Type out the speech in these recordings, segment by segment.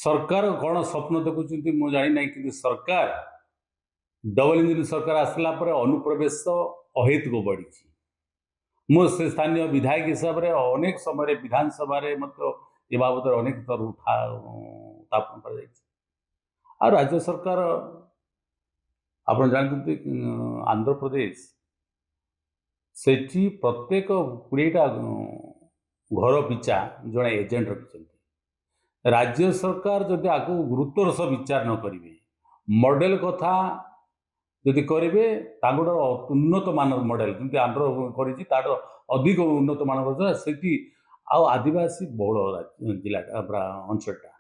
सरकार कौन स्वप्न देखुं मु जानी ना कि सरकार डबल इंजिन सरकार आसला अनुप्रवेश अहेतुक बढ़ी मुझे स्थानीय विधायक हिसाब से अनेक समय विधानसभा ये बाबद अनेक थर उत्थापन कर राज्य सरकार आप जानते आंध्र प्रदेश से प्रत्येक 20टा घर पिछा जड़े एजेंट रखिंट राज्य सरकार जदि आपको गुरुत्वर सह विचार न करेंगे मॉडल कथा जदि करेंगे उन्नत मान मॉडल जमी आंध्र कर अधिक उन्नत मान से आदिवासी बहुल जिला अंचलटा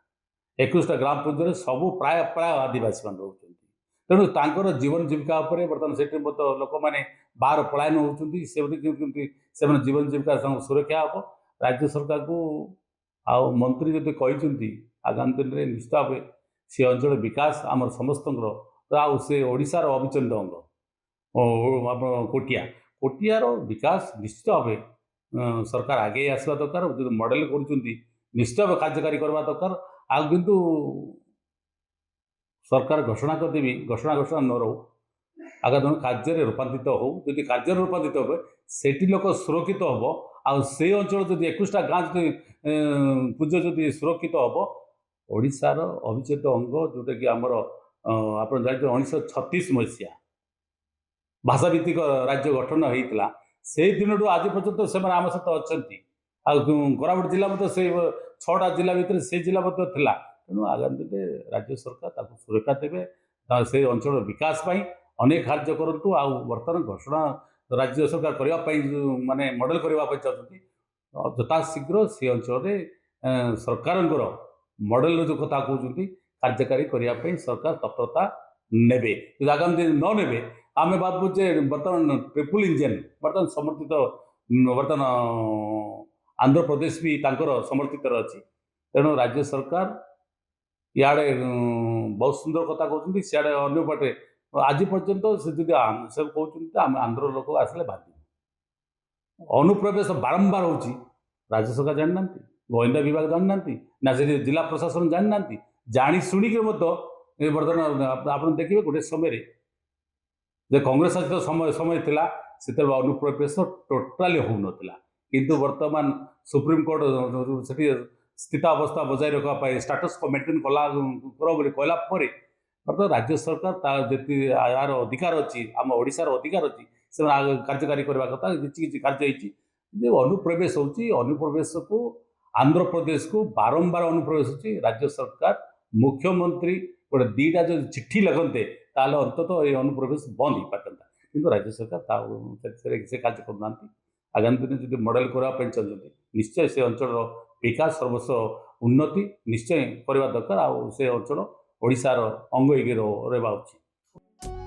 21टा ग्राम पंचायत सब प्राय प्राय आदिवासी मान रोच तेणु तांकर जीवन जीविका बर्तमान से लोक मैंने बाहर पलायन होती से जीवन जीविका सुरक्षा हम राज्य सरकार को आउ मंत्री जब कहते आगामी दिन में निश्चित भाव से अंचल विकास आम समस्त से ओडिशार अविच्छेद्य अंग कोटिया कोटियार विकास निश्चित भाव सरकार आगे आसवा दरकार जो मॉडल कर निश्चित भाव कार्यकारी करवा दरकार आ किंतु सरकार घोषणा करदेवी घोषणा घोषणा न रो आगामी कार्य रूपांतरित हो जदि कार्य रूपांतरित हो सेठी लोक सुरक्षित हम आ से अंचल जब 21टा गाँ पूज्य जदि सुरक्षित हम ओडिशार अविच्छेद्य अंग जोटा कि आमर आप जानते 1936 मसीहा भाषाभित्तिक राज्य गठन होता से दिन आज पर्यटन से आम सहित अच्छा कोरापुट जिला से 6टा जिला भितर से जिला था तेणु आगामी दिन राज्य सरकार सुरक्षा देवे से अंचल विकास अनेक कार्य करूँ आ बर्तमान घोषणा राज्य सरकार करने माने मॉडल करने चाहते यथाशीघ्र से अंचल सरकार मॉडल जो कथा कहते कार्यकारी करने सरकार तत्परता ने आगामी दिन न ने आम भावुचे बर्तमान ट्रिपल इंजिन बर्तमान समर्थित बर्तमान आंध्र प्रदेश भी समर्थित अच्छी तेणु राज्य सरकार इे बहुत सुंदर कथा कहते सियाड़े अन्य पटे आज पर्यंत से सब कहते आम आंध्र लोक आसले बाध्य अनुप्रवेश बारंबार हो राज्य सरकार जानी ना गोविंदा विभाग जानी ना ना से जिला प्रशासन जानी ना जाणी शुणिक बर्तमान आप देखिए गोटे समय कांग्रेस शासित समय थिला से अनुप्रवेश टोटाली हो नाला किंतु वर्तमान सुप्रीम कोर्ट से स्थितावस्था बजाय रखा स्टाटस को मेंटेन कला कहला बर्तमान राज्य सरकार जी यार अधिकार अच्छी आम ओडिशार अधिकार अच्छी से कार्यकारी करने कथा किसी कार्य अनुप्रवेश अनुप्रवेश को आंध्र प्रदेश को बारंबार अनुप्रवेश हो राज्य सरकार मुख्यमंत्री गोटे 2टा जो चिट्ठी लिखते ताल अंततः ये अनुप्रवेश बंद हो पारता कि राज्य सरकार से कार्य करना आगामी दिन जो मॉडल करने चाहते निश्चय से अंचल विकास सर्वस्व उन्नति निश्चय करने दरकार से अंचल ओडिशार अंग रहा उचित।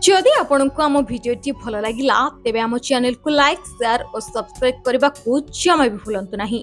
जदि आपंक आम भिडी भल लगा तेब आम चैनल को लाइक शेयर और सब्सक्राइब करने को जमा भी भूलु नहीं।